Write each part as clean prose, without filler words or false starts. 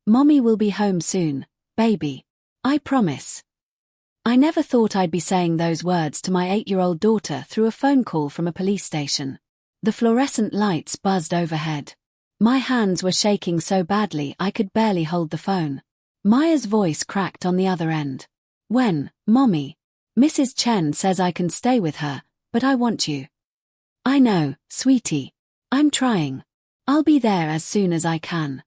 Mommy will be home soon, baby. I promise. I never thought I'd be saying those words to my 8-year-old daughter through a phone call from a police station. The fluorescent lights buzzed overhead. My hands were shaking so badly I could barely hold the phone. Maya's voice cracked on the other end. When, Mommy? Mrs. Chen says I can stay with her, but I want you. I know, sweetie. I'm trying. I'll be there as soon as I can.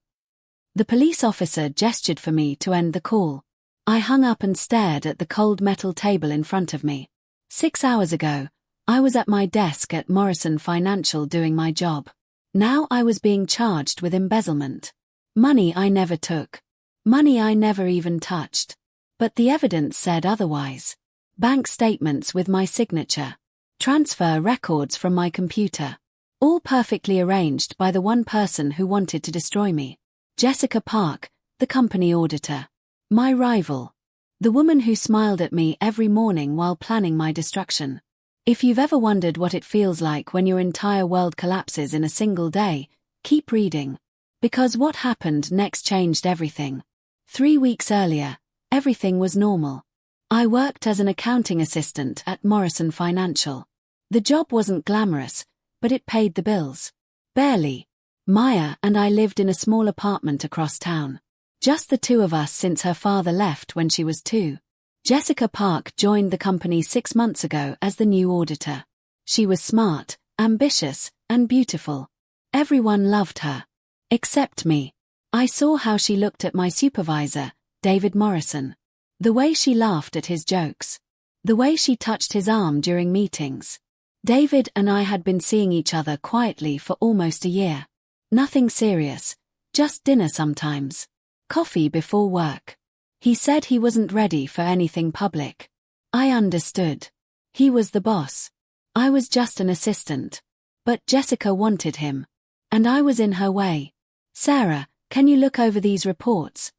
The police officer gestured for me to end the call. I hung up and stared at the cold metal table in front of me. 6 hours ago, I was at my desk at Morrison Financial doing my job. Now I was being charged with embezzlement. Money I never took. Money I never even touched. But the evidence said otherwise. Bank statements with my signature. Transfer records from my computer. All perfectly arranged by the one person who wanted to destroy me. Jessica Park, the company auditor. My rival. The woman who smiled at me every morning while planning my destruction. If you've ever wondered what it feels like when your entire world collapses in a single day, keep reading. Because what happened next changed everything. 3 weeks earlier, everything was normal. I worked as an accounting assistant at Morrison Financial. The job wasn't glamorous, but it paid the bills. Barely. Maya and I lived in a small apartment across town. Just the two of us since her father left when she was 2. Jessica Park joined the company 6 months ago as the new auditor. She was smart, ambitious, and beautiful. Everyone loved her. Except me. I saw how she looked at my supervisor, David Morrison. The way she laughed at his jokes. The way she touched his arm during meetings. David and I had been seeing each other quietly for almost a year. Nothing serious, just dinner sometimes. Coffee before work. He said he wasn't ready for anything public. I understood. He was the boss. I was just an assistant. But Jessica wanted him. And I was in her way. Sarah, can you look over these reports?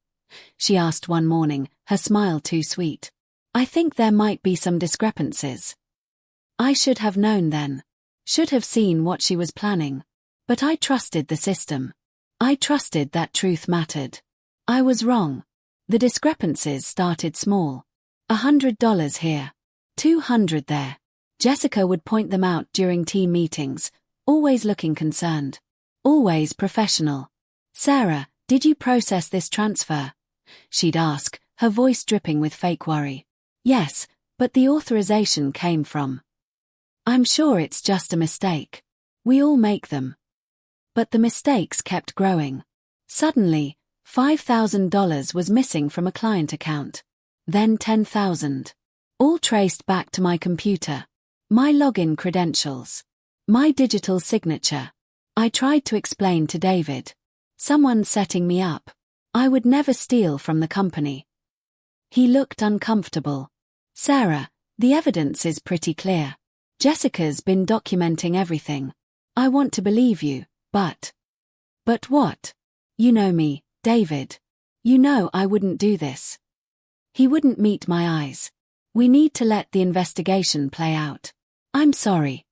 She asked one morning, her smile too sweet. I think there might be some discrepancies. I should have known then. Should have seen what she was planning. But I trusted the system. I trusted that truth mattered. I was wrong. The discrepancies started small. $100 here. $200 there. Jessica would point them out during team meetings, always looking concerned. Always professional. Sarah, did you process this transfer? She'd ask, her voice dripping with fake worry. Yes, but the authorization came from. I'm sure it's just a mistake. We all make them. But the mistakes kept growing. Suddenly, $5,000 was missing from a client account. Then $10,000. All traced back to my computer. My login credentials. My digital signature. I tried to explain to David. Someone setting me up. I would never steal from the company. He looked uncomfortable. Sarah, the evidence is pretty clear. Jessica's been documenting everything. I want to believe you, but... But what? You know me, David. You know I wouldn't do this. He wouldn't meet my eyes. We need to let the investigation play out. I'm sorry.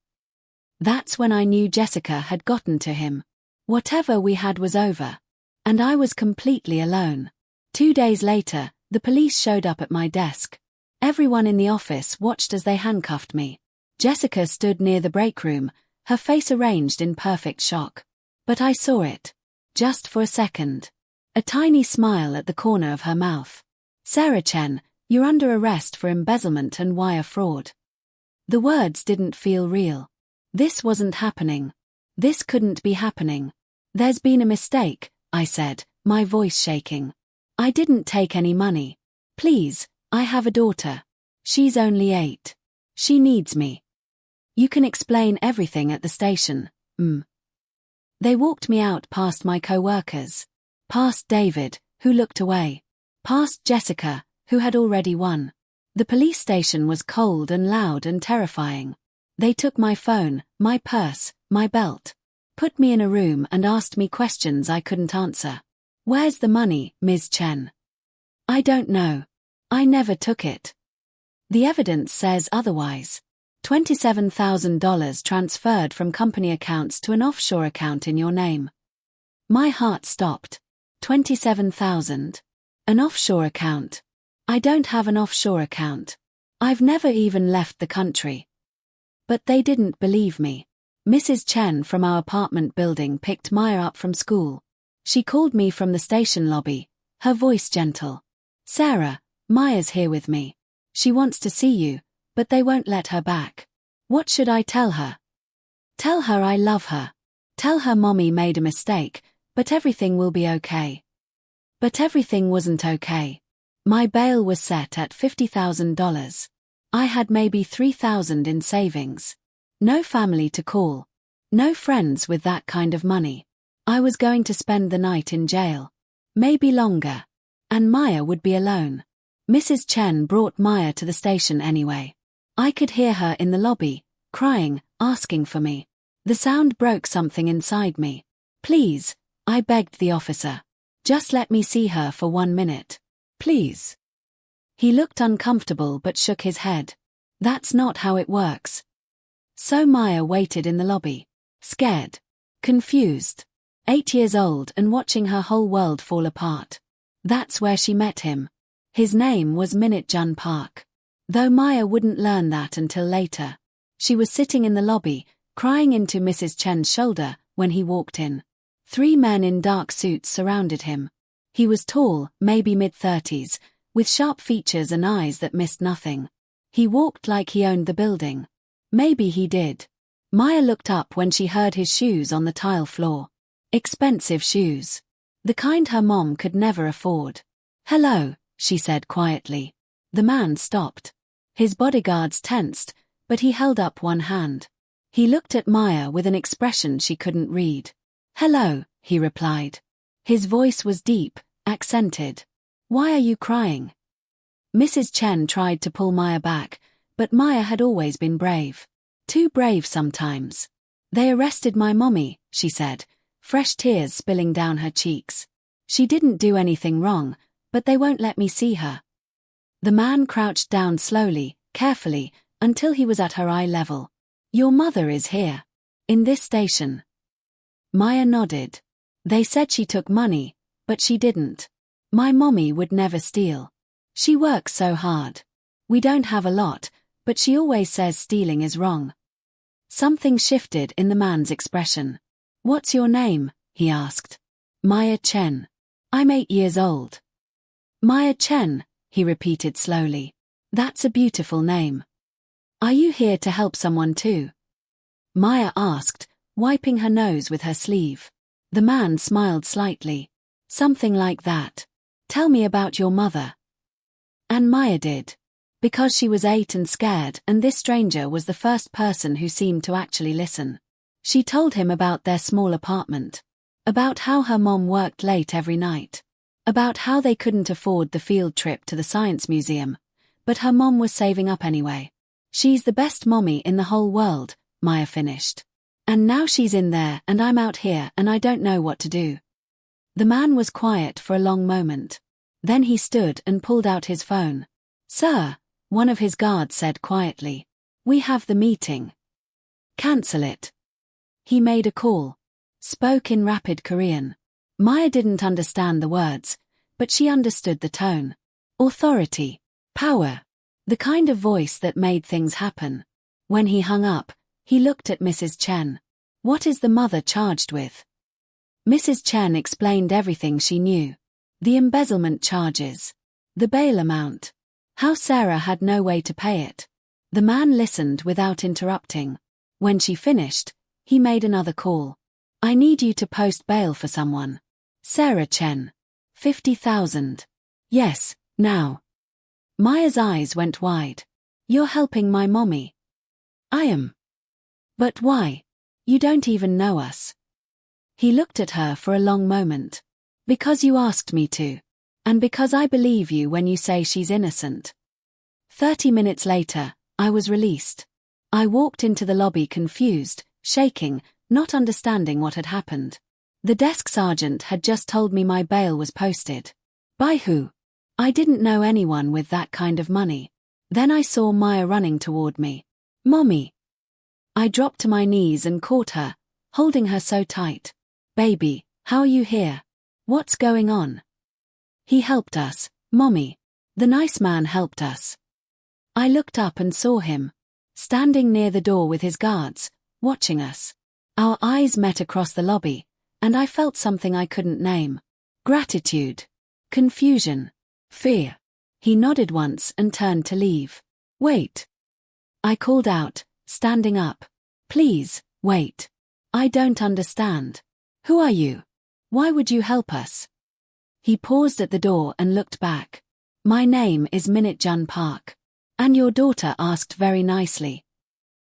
That's when I knew Jessica had gotten to him. Whatever we had was over. And I was completely alone. 2 days later, the police showed up at my desk. Everyone in the office watched as they handcuffed me. Jessica stood near the break room, her face arranged in perfect shock. But I saw it. Just for a second. A tiny smile at the corner of her mouth. Sarah Chen, you're under arrest for embezzlement and wire fraud. The words didn't feel real. This wasn't happening. This couldn't be happening. There's been a mistake, I said, my voice shaking. I didn't take any money. Please, I have a daughter. She's only 8. She needs me. You can explain everything at the station, They walked me out past my co-workers. Past David, who looked away. Past Jessica, who had already won. The police station was cold and loud and terrifying. They took my phone, my purse, my belt. Put me in a room and asked me questions I couldn't answer. Where's the money, Ms. Chen? I don't know. I never took it. The evidence says otherwise. $27,000 transferred from company accounts to an offshore account in your name. My heart stopped. $27,000. An offshore account. I don't have an offshore account. I've never even left the country. But they didn't believe me. Mrs. Chen from our apartment building picked Maya up from school. She called me from the station lobby, her voice gentle. Sarah, Maya's here with me. She wants to see you, but they won't let her back. What should I tell her? Tell her I love her. Tell her mommy made a mistake, but everything will be okay. But everything wasn't okay. My bail was set at $50,000. I had maybe $3,000 in savings. No family to call. No friends with that kind of money. I was going to spend the night in jail. Maybe longer. And Maya would be alone. Mrs. Chen brought Maya to the station anyway. I could hear her in the lobby, crying, asking for me. The sound broke something inside me. Please, I begged the officer. Just let me see her for 1 minute. Please. He looked uncomfortable but shook his head. That's not how it works. So Maya waited in the lobby. Scared. Confused. 8 years old and watching her whole world fall apart. That's where she met him. His name was Min-Jun Park. Though Maya wouldn't learn that until later. She was sitting in the lobby, crying into Mrs. Chen's shoulder, when he walked in. 3 men in dark suits surrounded him. He was tall, maybe mid-30s, with sharp features and eyes that missed nothing. He walked like he owned the building. Maybe he did. Maya looked up when she heard his shoes on the tile floor. Expensive shoes. The kind her mom could never afford. Hello, she said quietly. The man stopped. His bodyguards tensed, but he held up one hand. He looked at Maya with an expression she couldn't read. Hello, he replied. His voice was deep, accented. Why are you crying? Mrs. Chen tried to pull Maya back, but Maya had always been brave. Too brave sometimes. They arrested my mommy, she said, fresh tears spilling down her cheeks. She didn't do anything wrong, but they won't let me see her. The man crouched down slowly, carefully, until he was at her eye level. Your mother is here. In this station. Maya nodded. They said she took money, but she didn't. My mommy would never steal. She works so hard. We don't have a lot, but she always says stealing is wrong. Something shifted in the man's expression. What's your name? He asked. Maya Chen. I'm 8 years old. Maya Chen, he repeated slowly. That's a beautiful name. Are you here to help someone too? Maya asked, wiping her nose with her sleeve. The man smiled slightly. Something like that. Tell me about your mother. And Maya did. Because she was 8 and scared, and this stranger was the first person who seemed to actually listen. She told him about their small apartment. About how her mom worked late every night. About how they couldn't afford the field trip to the science museum. But her mom was saving up anyway. She's the best mommy in the whole world, Maya finished. And now she's in there and I'm out here and I don't know what to do. The man was quiet for a long moment. Then he stood and pulled out his phone. Sir, one of his guards said quietly. We have the meeting. Cancel it. He made a call. Spoke in rapid Korean. Maya didn't understand the words, but she understood the tone. Authority. Power. The kind of voice that made things happen. When he hung up, he looked at Mrs. Chen. What is the mother charged with? Mrs. Chen explained everything she knew. The embezzlement charges. The bail amount. How Sarah had no way to pay it. The man listened without interrupting. When she finished, he made another call. I need you to post bail for someone. Sarah Chen. 50,000. Yes, now. Maya's eyes went wide. You're helping my mommy. I am. But why? You don't even know us. He looked at her for a long moment. Because you asked me to. And because I believe you when you say she's innocent. 30 minutes later, I was released. I walked into the lobby confused, shaking, not understanding what had happened. The desk sergeant had just told me my bail was posted. By who? I didn't know anyone with that kind of money. Then I saw Maya running toward me. Mommy. I dropped to my knees and caught her, holding her so tight. Baby, how are you here? What's going on? He helped us, Mommy. The nice man helped us. I looked up and saw him, standing near the door with his guards, watching us. Our eyes met across the lobby, and I felt something I couldn't name. Gratitude. Confusion. Fear. He nodded once and turned to leave. Wait. I called out, standing up. Please, wait. I don't understand. Who are you? Why would you help us? He paused at the door and looked back. My name is Min-Jun Park. And your daughter asked very nicely.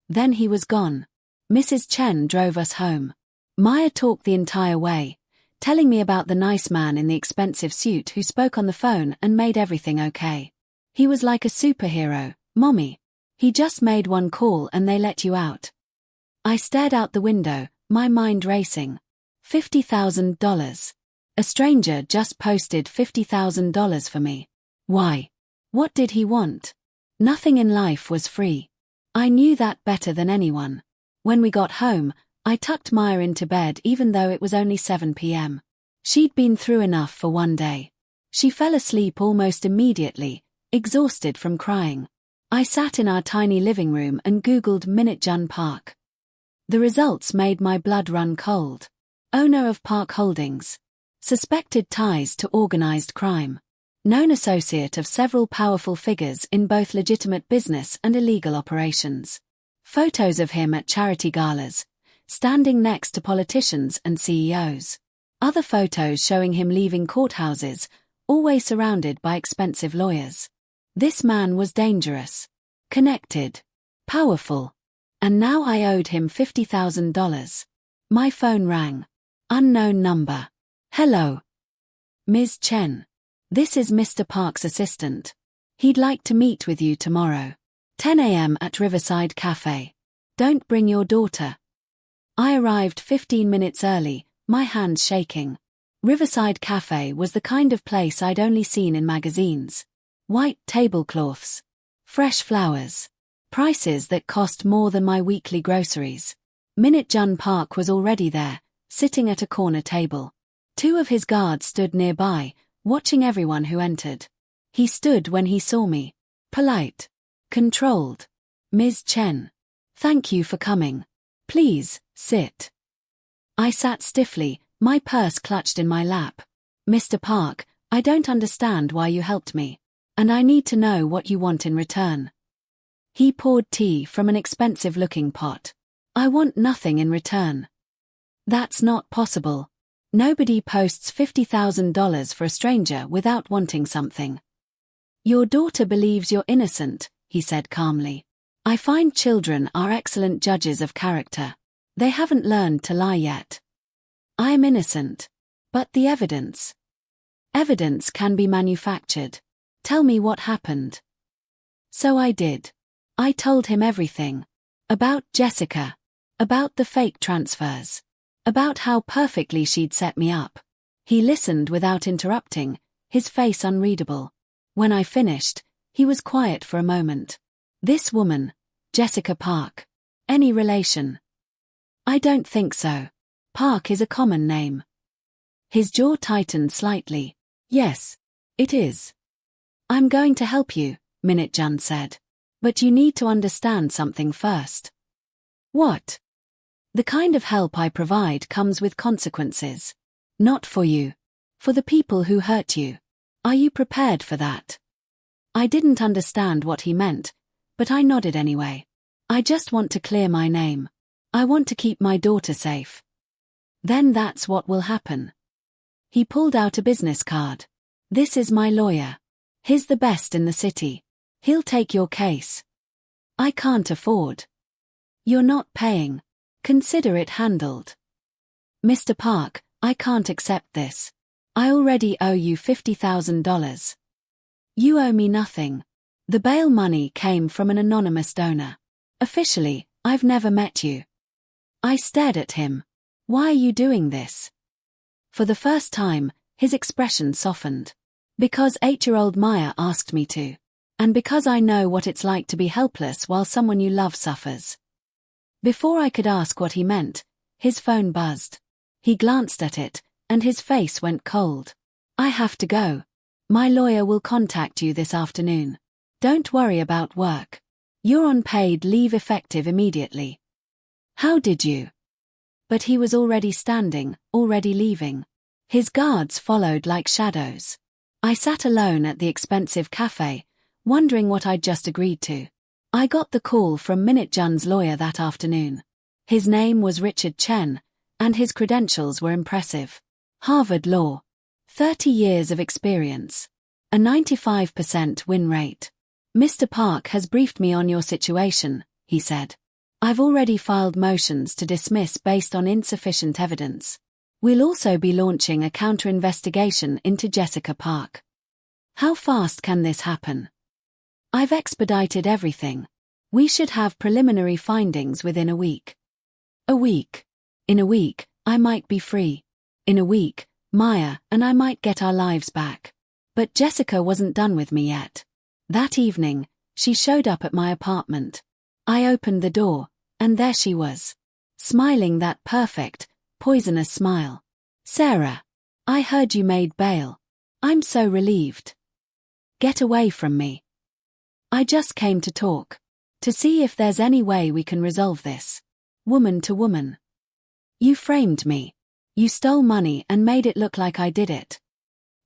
Then he was gone. Mrs. Chen drove us home. Maya talked the entire way, telling me about the nice man in the expensive suit who spoke on the phone and made everything okay. He was like a superhero, Mommy. He just made one call and they let you out. I stared out the window, my mind racing. $50,000. A stranger just posted $50,000 for me. Why? What did he want? Nothing in life was free. I knew that better than anyone. When we got home, I tucked Maya into bed even though it was only 7 p.m. She'd been through enough for one day. She fell asleep almost immediately, exhausted from crying. I sat in our tiny living room and Googled Min-Jun Park. The results made my blood run cold. Owner of Park Holdings. Suspected ties to organized crime. Known associate of several powerful figures in both legitimate business and illegal operations. Photos of him at charity galas, standing next to politicians and CEOs. Other photos showing him leaving courthouses, always surrounded by expensive lawyers. This man was dangerous, connected, powerful. And now I owed him $50,000. My phone rang. Unknown number. Hello. Ms. Chen. This is Mr. Park's assistant. He'd like to meet with you tomorrow. 10 a.m. at Riverside Cafe. Don't bring your daughter. I arrived 15 minutes early, my hands shaking. Riverside Cafe was the kind of place I'd only seen in magazines. White tablecloths. Fresh flowers. Prices that cost more than my weekly groceries. Min-Jun Park was already there, sitting at a corner table. 2 of his guards stood nearby, watching everyone who entered. He stood when he saw me. Polite. Controlled. Ms. Chen. Thank you for coming. Please, sit. I sat stiffly, my purse clutched in my lap. Mr. Park, I don't understand why you helped me. And I need to know what you want in return. He poured tea from an expensive-looking pot. I want nothing in return. That's not possible. Nobody posts $50,000 for a stranger without wanting something. Your daughter believes you're innocent, he said calmly. I find children are excellent judges of character. They haven't learned to lie yet. I am innocent. But the evidence? Evidence can be manufactured. Tell me what happened. So I did. I told him everything. About Jessica. About the fake transfers. About how perfectly she'd set me up. He listened without interrupting, his face unreadable. When I finished, he was quiet for a moment. This woman, Jessica Park. Any relation? I don't think so. Park is a common name. His jaw tightened slightly. Yes, it is. I'm going to help you, Min-Jun said. But you need to understand something first. What? The kind of help I provide comes with consequences. Not for you. For the people who hurt you. Are you prepared for that? I didn't understand what he meant, but I nodded anyway. I just want to clear my name. I want to keep my daughter safe. Then that's what will happen. He pulled out a business card. This is my lawyer. He's the best in the city. He'll take your case. I can't afford. You're not paying. Consider it handled. Mr. Park, I can't accept this. I already owe you $50,000. You owe me nothing. The bail money came from an anonymous donor. Officially, I've never met you. I stared at him. Why are you doing this? For the first time, his expression softened. Because 8-year-old Maya asked me to. And because I know what it's like to be helpless while someone you love suffers. Before I could ask what he meant, his phone buzzed. He glanced at it, and his face went cold. I have to go. My lawyer will contact you this afternoon. Don't worry about work. You're on paid leave effective immediately. How did you? But he was already standing, already leaving. His guards followed like shadows. I sat alone at the expensive cafe, wondering what I'd just agreed to. I got the call from Min-Jun's lawyer that afternoon. His name was Richard Chen, and his credentials were impressive. Harvard Law. 30 years of experience. A 95% win rate. Mr. Park has briefed me on your situation, he said. I've already filed motions to dismiss based on insufficient evidence. We'll also be launching a counter-investigation into Jessica Park. How fast can this happen? I've expedited everything. We should have preliminary findings within a week. A week. In a week, I might be free. In a week, Maya and I might get our lives back. But Jessica wasn't done with me yet. That evening, she showed up at my apartment. I opened the door, and there she was. Smiling that perfect, poisonous smile. Sarah, I heard you made bail. I'm so relieved. Get away from me. I just came to talk. To see if there's any way we can resolve this. Woman to woman. You framed me. You stole money and made it look like I did it.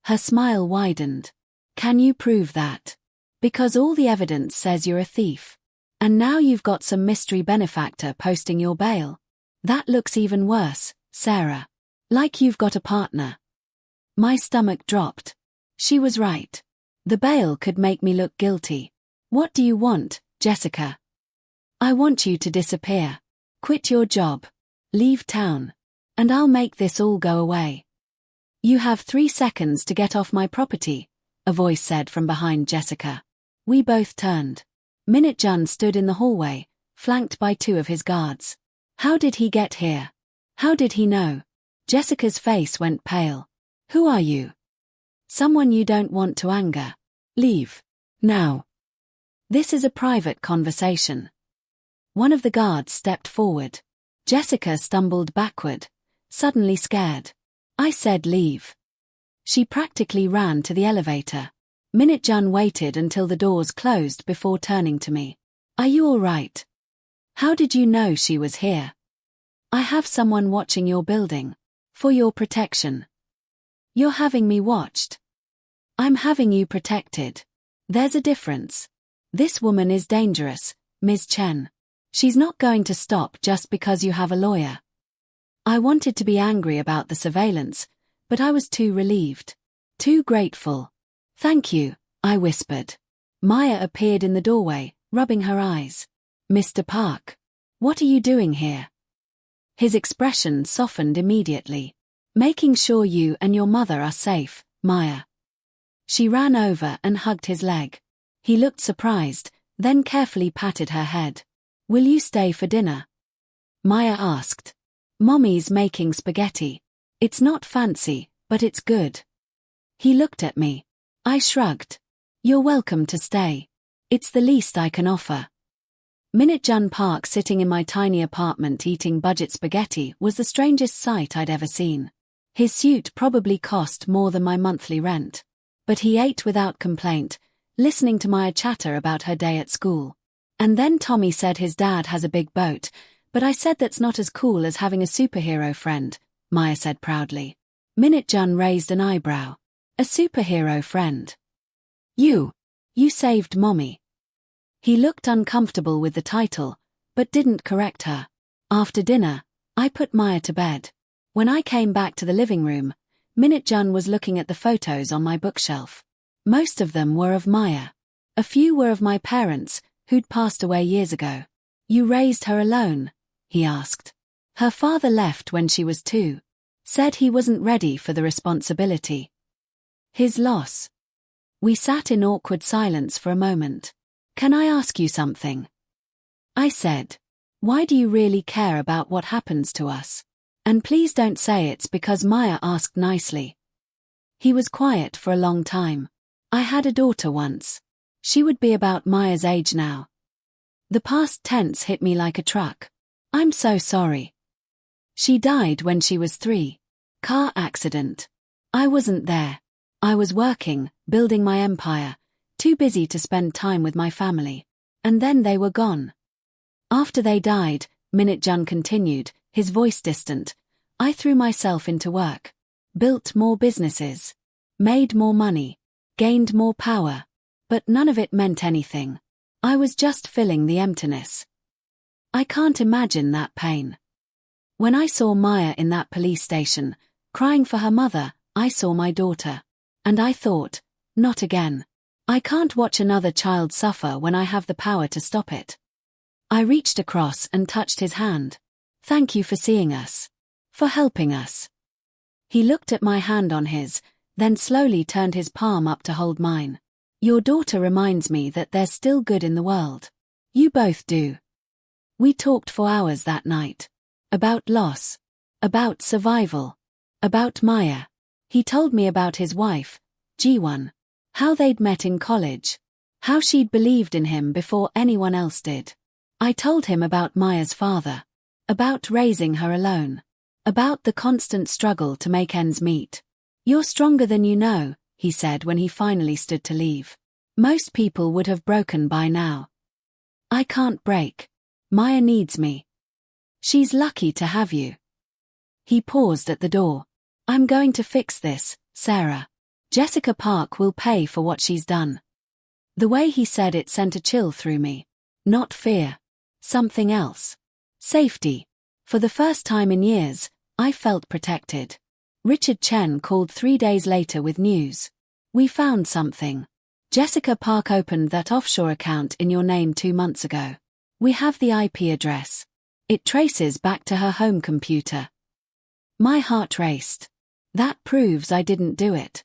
Her smile widened. Can you prove that? Because all the evidence says you're a thief. And now you've got some mystery benefactor posting your bail. That looks even worse, Sarah. Like you've got a partner. My stomach dropped. She was right. The bail could make me look guilty. What do you want, Jessica? I want you to disappear. Quit your job. Leave town. And I'll make this all go away. You have 3 seconds to get off my property, a voice said from behind Jessica. We both turned. Min-Jun stood in the hallway, flanked by 2 of his guards. How did he get here? How did he know? Jessica's face went pale. Who are you? Someone you don't want to anger. Leave. Now. This is a private conversation. One of the guards stepped forward. Jessica stumbled backward, suddenly scared. I said leave. She practically ran to the elevator. Min-Jun waited until the doors closed before turning to me. Are you all right? How did you know she was here? I have someone watching your building. For your protection. You're having me watched. I'm having you protected. There's a difference. This woman is dangerous, Ms. Chen. She's not going to stop just because you have a lawyer. I wanted to be angry about the surveillance, but I was too relieved. Too grateful. Thank you, I whispered. Maya appeared in the doorway, rubbing her eyes. Mr. Park. What are you doing here? His expression softened immediately. Making sure you and your mother are safe, Maya. She ran over and hugged his leg. He looked surprised, then carefully patted her head. Will you stay for dinner? Maya asked. Mommy's making spaghetti. It's not fancy, but it's good. He looked at me. I shrugged. You're welcome to stay. It's the least I can offer. Min-Jun Park sitting in my tiny apartment eating budget spaghetti was the strangest sight I'd ever seen. His suit probably cost more than my monthly rent. But he ate without complaint, listening to Maya chatter about her day at school. And then Tommy said his dad has a big boat, but I said that's not as cool as having a superhero friend, Maya said proudly. Min-Jun raised an eyebrow. A superhero friend. You saved Mommy. He looked uncomfortable with the title, but didn't correct her. After dinner, I put Maya to bed. When I came back to the living room, Min-Jun was looking at the photos on my bookshelf. Most of them were of Maya. A few were of my parents, who'd passed away years ago. You raised her alone? He asked. Her father left when she was 2. Said he wasn't ready for the responsibility. His loss. We sat in awkward silence for a moment. Can I ask you something? I said. Why do you really care about what happens to us? And please don't say it's because Maya asked nicely. He was quiet for a long time. I had a daughter once. She would be about Maya's age now. The past tense hit me like a truck. I'm so sorry. She died when she was 3. Car accident. I wasn't there. I was working, building my empire, too busy to spend time with my family. And then they were gone. After they died, Min-Jun continued, his voice distant, I threw myself into work. Built more businesses. Made more money. Gained more power. But none of it meant anything. I was just filling the emptiness. I can't imagine that pain. When I saw Maya in that police station, crying for her mother, I saw my daughter. And I thought, not again. I can't watch another child suffer when I have the power to stop it. I reached across and touched his hand. Thank you for seeing us. For helping us. He looked at my hand on his, then slowly turned his palm up to hold mine. Your daughter reminds me that there's still good in the world. You both do. We talked for hours that night. About loss. About survival. About Maya. He told me about his wife, Ji-won. How they'd met in college. How she'd believed in him before anyone else did. I told him about Maya's father. About raising her alone. About the constant struggle to make ends meet. You're stronger than you know, he said when he finally stood to leave. Most people would have broken by now. I can't break. Maya needs me. She's lucky to have you. He paused at the door. I'm going to fix this, Sarah. Jessica Park will pay for what she's done. The way he said it sent a chill through me. Not fear. Something else. Safety. For the first time in years, I felt protected. Richard Chen called 3 days later with news. We found something. Jessica Park opened that offshore account in your name 2 months ago. We have the IP address. It traces back to her home computer. My heart raced. That proves I didn't do it.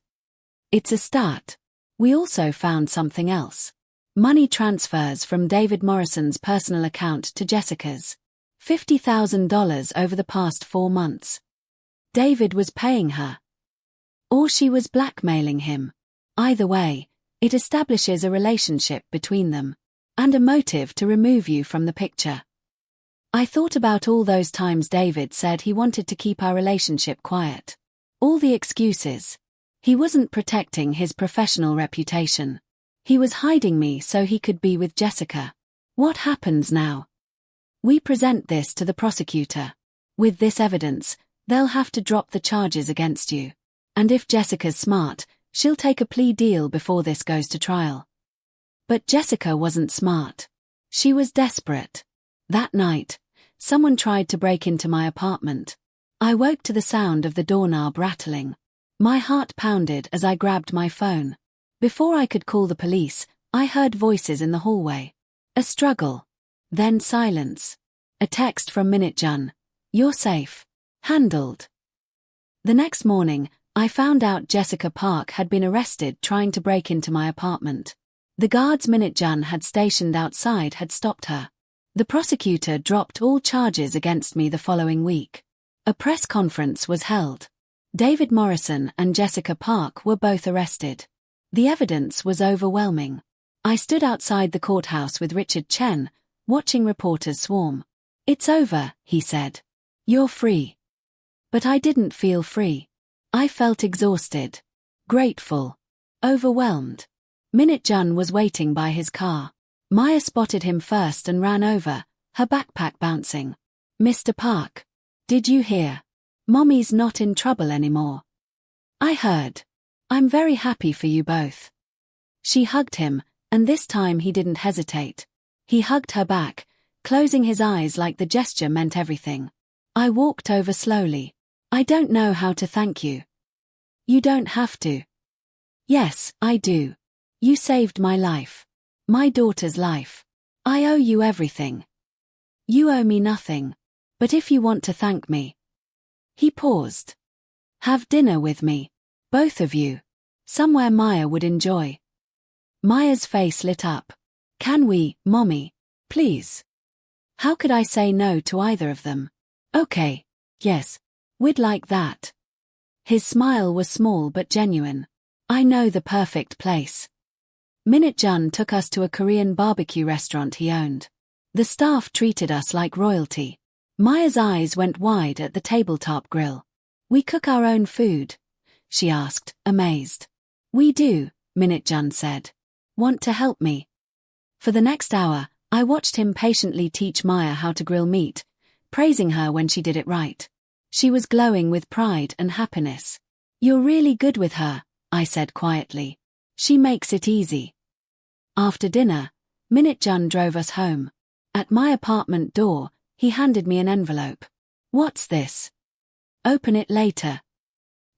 It's a start. We also found something else. Money transfers from David Morrison's personal account to Jessica's. $50,000 over the past 4 months. David was paying her. Or she was blackmailing him. Either way, it establishes a relationship between them. And a motive to remove you from the picture. I thought about all those times David said he wanted to keep our relationship quiet. All the excuses. He wasn't protecting his professional reputation. He was hiding me so he could be with Jessica. What happens now? We present this to the prosecutor. With this evidence, they'll have to drop the charges against you. And if Jessica's smart, she'll take a plea deal before this goes to trial. But Jessica wasn't smart. She was desperate. That night, someone tried to break into my apartment. I woke to the sound of the doorknob rattling. My heart pounded as I grabbed my phone. Before I could call the police, I heard voices in the hallway. A struggle. Then silence. A text from Min-Jun. You're safe. Handled. The next morning, I found out Jessica Park had been arrested trying to break into my apartment. The guards Min-Jun had stationed outside had stopped her. The prosecutor dropped all charges against me the following week. A press conference was held. David Morrison and Jessica Park were both arrested. The evidence was overwhelming. I stood outside the courthouse with Richard Chen, watching reporters swarm. It's over, he said. You're free. But I didn't feel free. I felt exhausted. Grateful. Overwhelmed. Min-Jun was waiting by his car. Maya spotted him first and ran over, her backpack bouncing. Mr. Park. Did you hear? Mommy's not in trouble anymore. I heard. I'm very happy for you both. She hugged him, and this time he didn't hesitate. He hugged her back, closing his eyes like the gesture meant everything. I walked over slowly. I don't know how to thank you. You don't have to. Yes, I do. You saved my life. My daughter's life. I owe you everything. You owe me nothing. But if you want to thank me. He paused. Have dinner with me. Both of you. Somewhere Maya would enjoy. Maya's face lit up. Can we, Mommy? Please. How could I say no to either of them? Okay. Yes. We'd like that. His smile was small but genuine. I know the perfect place. Min-Jun took us to a Korean barbecue restaurant he owned. The staff treated us like royalty. Maya's eyes went wide at the tabletop grill. We cook our own food? She asked, amazed. We do, Min-Jun said. Want to help me? For the next hour, I watched him patiently teach Maya how to grill meat, praising her when she did it right. She was glowing with pride and happiness. You're really good with her, I said quietly. She makes it easy. After dinner, Min-Jun drove us home. At my apartment door, he handed me an envelope. What's this? Open it later.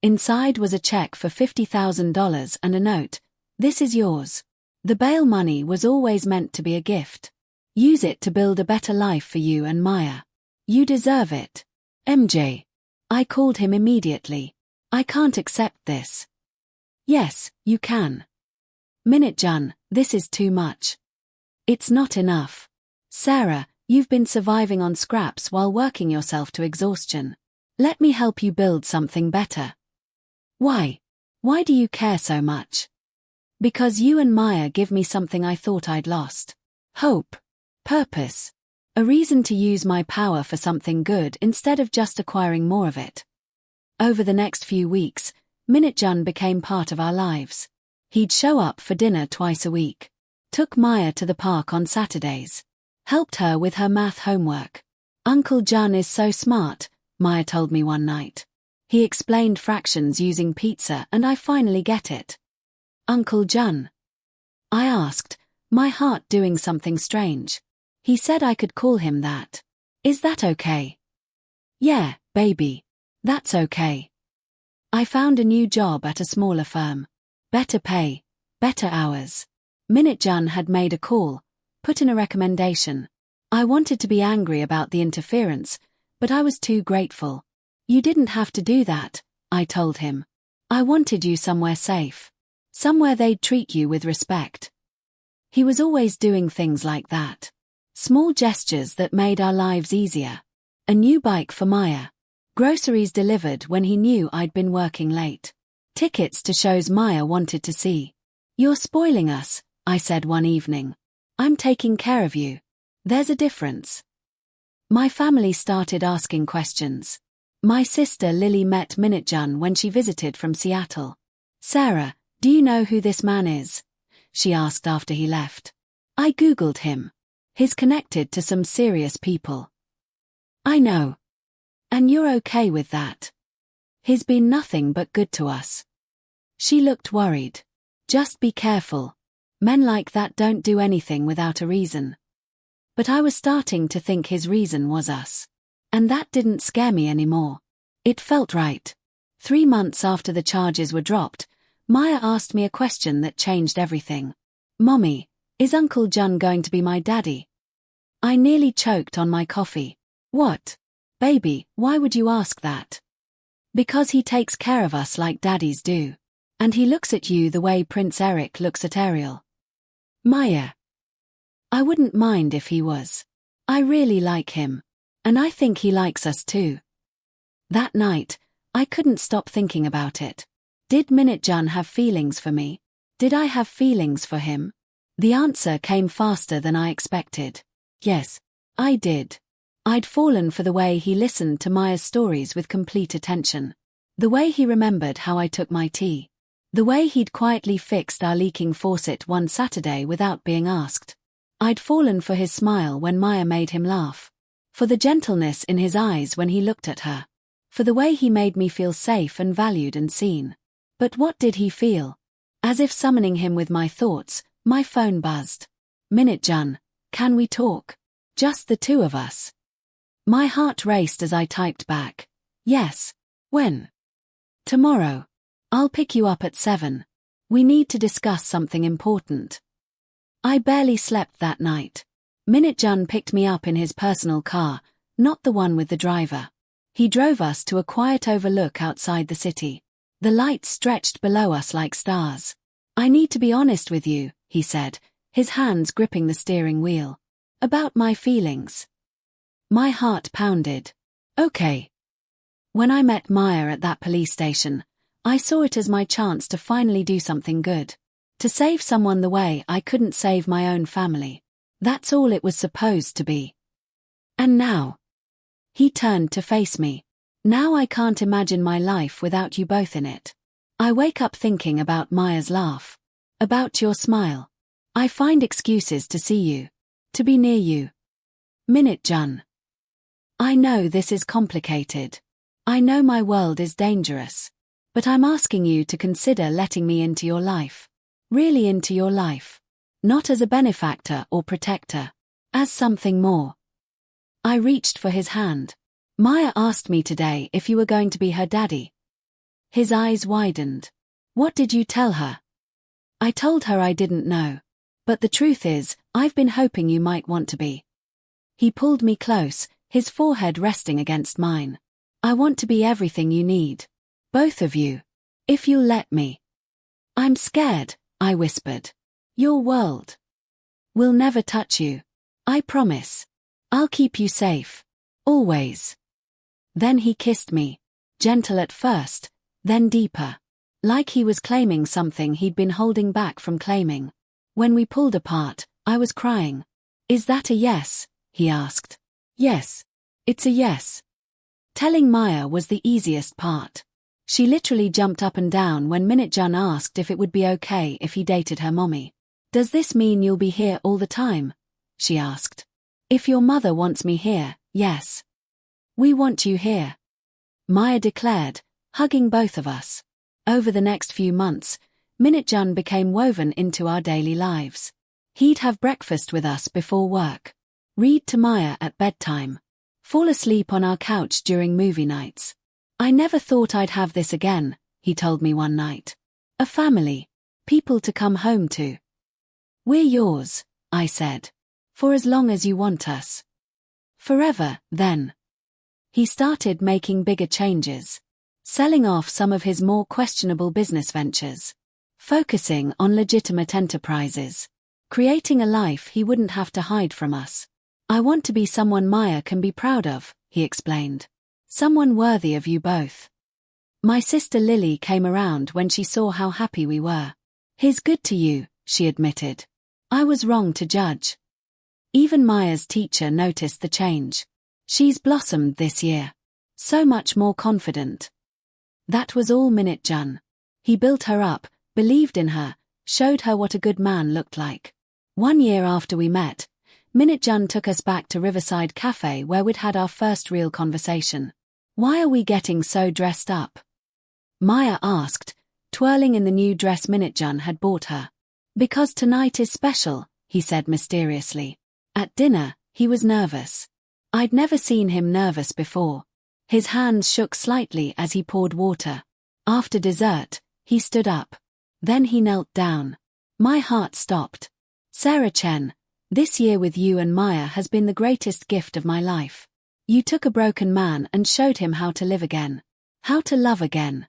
Inside was a check for $50,000 and a note. This is yours. The bail money was always meant to be a gift. Use it to build a better life for you and Maya. You deserve it. MJ. I called him immediately. I can't accept this. Yes, you can. Min-Jun, this is too much. It's not enough. Sarah, you've been surviving on scraps while working yourself to exhaustion. Let me help you build something better. Why? Why do you care so much? Because you and Maya give me something I thought I'd lost. Hope. Purpose. A reason to use my power for something good instead of just acquiring more of it. Over the next few weeks, Min-Jun became part of our lives. He'd show up for dinner twice a week. Took Maya to the park on Saturdays. Helped her with her math homework. Uncle Jun is so smart, Maya told me one night. He explained fractions using pizza and I finally get it. Uncle Jun? I asked, my heart doing something strange. He said I could call him that. Is that okay? Yeah, baby. That's okay. I found a new job at a smaller firm. Better pay, better hours. Min-Jun had made a call, put in a recommendation. I wanted to be angry about the interference, but I was too grateful. You didn't have to do that, I told him. I wanted you somewhere safe. Somewhere they'd treat you with respect. He was always doing things like that. Small gestures that made our lives easier. A new bike for Maya. Groceries delivered when he knew I'd been working late. Tickets to shows Maya wanted to see. You're spoiling us, I said one evening. I'm taking care of you. There's a difference. My family started asking questions. My sister Lily met Min-Jun when she visited from Seattle. Sarah, do you know who this man is? She asked after he left. I Googled him. He's connected to some serious people. I know. And you're okay with that? He's been nothing but good to us. She looked worried. Just be careful. Men like that don't do anything without a reason. But I was starting to think his reason was us. And that didn't scare me anymore. It felt right. 3 months after the charges were dropped, Maya asked me a question that changed everything. Mommy, is Uncle Jun going to be my daddy? I nearly choked on my coffee. What? Baby, why would you ask that? Because he takes care of us like daddies do. And he looks at you the way Prince Eric looks at Ariel. Maya. I wouldn't mind if he was. I really like him. And I think he likes us too. That night, I couldn't stop thinking about it. Did Min-Jun have feelings for me? Did I have feelings for him? The answer came faster than I expected. Yes, I did. I'd fallen for the way he listened to Maya's stories with complete attention. The way he remembered how I took my tea. The way he'd quietly fixed our leaking faucet one Saturday without being asked. I'd fallen for his smile when Maya made him laugh. For the gentleness in his eyes when he looked at her. For the way he made me feel safe and valued and seen. But what did he feel? As if summoning him with my thoughts, my phone buzzed. Min-Jun, can we talk? Just the two of us. My heart raced as I typed back. Yes. When? Tomorrow. I'll pick you up at 7. We need to discuss something important. I barely slept that night. Min-Jun picked me up in his personal car, not the one with the driver. He drove us to a quiet overlook outside the city. The lights stretched below us like stars. I need to be honest with you, he said, his hands gripping the steering wheel. About my feelings. My heart pounded. Okay. When I met Maya at that police station, I saw it as my chance to finally do something good. To save someone the way I couldn't save my own family. That's all it was supposed to be. And now. He turned to face me. Now I can't imagine my life without you both in it. I wake up thinking about Maya's laugh. About your smile. I find excuses to see you. To be near you. Min-Jun. I know this is complicated. I know my world is dangerous. But I'm asking you to consider letting me into your life. Really into your life. Not as a benefactor or protector. As something more. I reached for his hand. Maya asked me today if you were going to be her daddy. His eyes widened. What did you tell her? I told her I didn't know. But the truth is, I've been hoping you might want to be. He pulled me close, his forehead resting against mine. I want to be everything you need. Both of you. If you'll let me. I'm scared, I whispered. Your world. Will never touch you. I promise. I'll keep you safe. Always. Then he kissed me. Gentle at first, then deeper. Like he was claiming something he'd been holding back from claiming. When we pulled apart, I was crying. Is that a yes? He asked. Yes. It's a yes. Telling Maya was the easiest part. She literally jumped up and down when Min-Jun asked if it would be okay if he dated her mommy. Does this mean you'll be here all the time? She asked. If your mother wants me here, yes. We want you here. Maya declared, hugging both of us. Over the next few months, Min-Jun became woven into our daily lives. He'd have breakfast with us before work. Read to Maya at bedtime. Fall asleep on our couch during movie nights. I never thought I'd have this again, he told me one night. A family. People to come home to. We're yours, I said. For as long as you want us. Forever, then. He started making bigger changes. Selling off some of his more questionable business ventures. Focusing on legitimate enterprises. Creating a life he wouldn't have to hide from us. I want to be someone Maya can be proud of, he explained. Someone worthy of you both. My sister Lily came around when she saw how happy we were. He's good to you, she admitted. I was wrong to judge. Even Maya's teacher noticed the change. She's blossomed this year. So much more confident. That was all Min-Jun. He built her up, believed in her, showed her what a good man looked like. 1 year after we met, Min-Jun took us back to Riverside Cafe where we'd had our first real conversation. Why are we getting so dressed up? Maya asked, twirling in the new dress Min-Jun had bought her. Because tonight is special, he said mysteriously. At dinner, he was nervous. I'd never seen him nervous before. His hands shook slightly as he poured water. After dessert, he stood up. Then he knelt down. My heart stopped. Sarah Chen, this year with you and Maya has been the greatest gift of my life. You took a broken man and showed him how to live again. How to love again.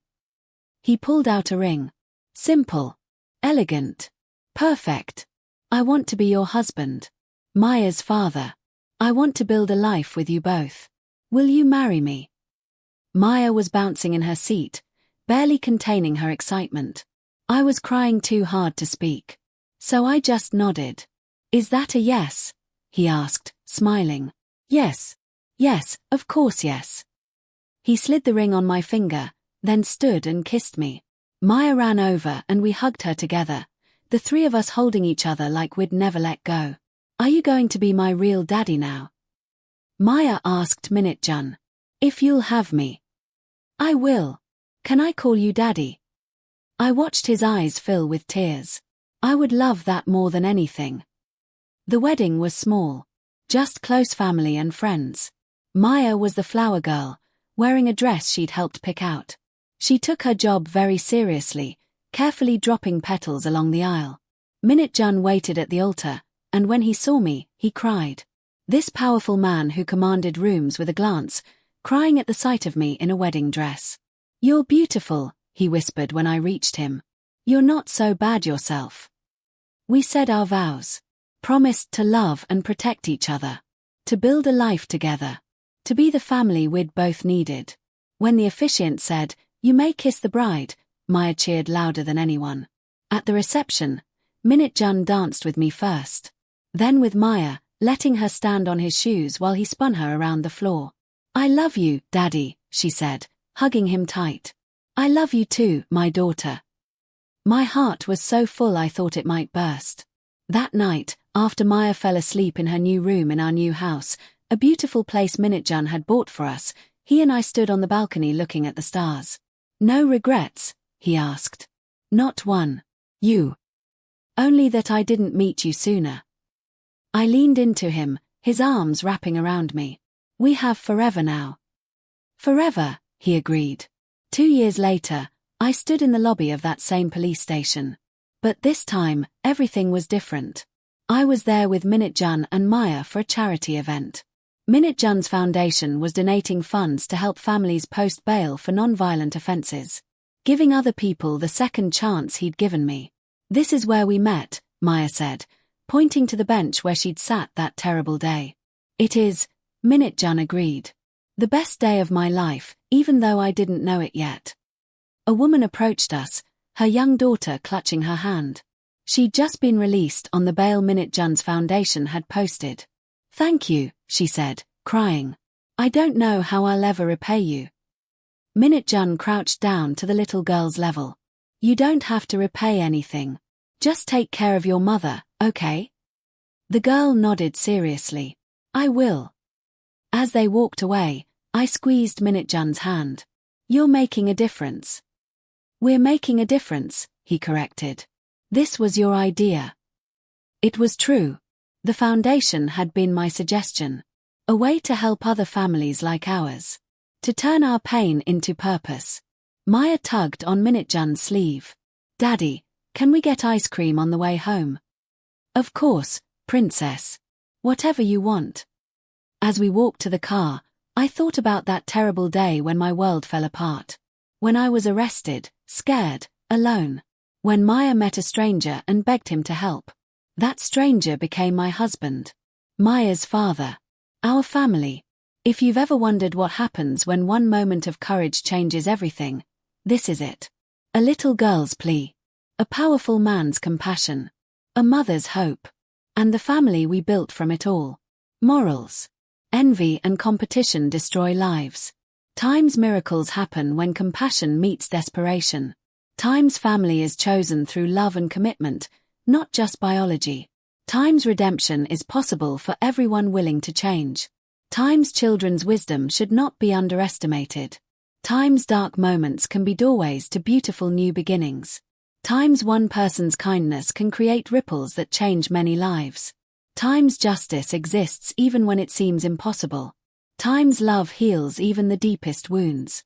He pulled out a ring. Simple. Elegant. Perfect. I want to be your husband. Maya's father. I want to build a life with you both. Will you marry me? Maya was bouncing in her seat, barely containing her excitement. I was crying too hard to speak. So I just nodded. Is that a yes? He asked, smiling. Yes. Yes, of course yes. He slid the ring on my finger, then stood and kissed me. Maya ran over and we hugged her together, the three of us holding each other like we'd never let go. Are you going to be my real daddy now? Maya asked Min-Jun. If you'll have me. I will. Can I call you daddy? I watched his eyes fill with tears. I would love that more than anything. The wedding was small. Just close family and friends. Maya was the flower girl, wearing a dress she'd helped pick out. She took her job very seriously, carefully dropping petals along the aisle. Min-Jun waited at the altar, and when he saw me, he cried. This powerful man who commanded rooms with a glance, crying at the sight of me in a wedding dress. You're beautiful, he whispered when I reached him. You're not so bad yourself. We said our vows. Promised to love and protect each other. To build a life together. To be the family we'd both needed. When the officiant said, "You may kiss the bride," Maya cheered louder than anyone. At the reception, Min-Jun danced with me first. Then with Maya, letting her stand on his shoes while he spun her around the floor. I love you, Daddy, she said, hugging him tight. I love you too, my daughter. My heart was so full I thought it might burst. That night, after Maya fell asleep in her new room in our new house, a beautiful place Min-Jun had bought for us, he and I stood on the balcony looking at the stars. No regrets? He asked. Not one. You. Only that I didn't meet you sooner. I leaned into him, his arms wrapping around me. We have forever now. Forever, he agreed. 2 years later, I stood in the lobby of that same police station. But this time, everything was different. I was there with Min-Jun and Maya for a charity event. Min-Jun's foundation was donating funds to help families post bail for non-violent offenses, giving other people the second chance he'd given me. This is where we met, Maya said, pointing to the bench where she'd sat that terrible day. It is, Min-Jun agreed. The best day of my life, even though I didn't know it yet. A woman approached us, her young daughter clutching her hand. She'd just been released on the bail Min-Jun's foundation had posted. Thank you, she said, crying. I don't know how I'll ever repay you. Min-Jun crouched down to the little girl's level. You don't have to repay anything. Just take care of your mother, okay? The girl nodded seriously. I will. As they walked away, I squeezed Min-Jun's hand. You're making a difference. We're making a difference, he corrected. This was your idea. It was true. The foundation had been my suggestion. A way to help other families like ours. To turn our pain into purpose. Maya tugged on Min-Jun's sleeve. Daddy, can we get ice cream on the way home? Of course, princess. Whatever you want. As we walked to the car, I thought about that terrible day when my world fell apart. When I was arrested, scared, alone. When Maya met a stranger and begged him to help. That stranger became my husband. Maya's father. Our family. If you've ever wondered what happens when one moment of courage changes everything, this is it. A little girl's plea. A powerful man's compassion. A mother's hope. And the family we built from it all. Morals. Envy and competition destroy lives. Times miracles happen when compassion meets desperation. Times family is chosen through love and commitment, not just biology. Times redemption is possible for everyone willing to change. Times children's wisdom should not be underestimated. Times dark moments can be doorways to beautiful new beginnings. Times one person's kindness can create ripples that change many lives. Times justice exists even when it seems impossible. Times love heals even the deepest wounds.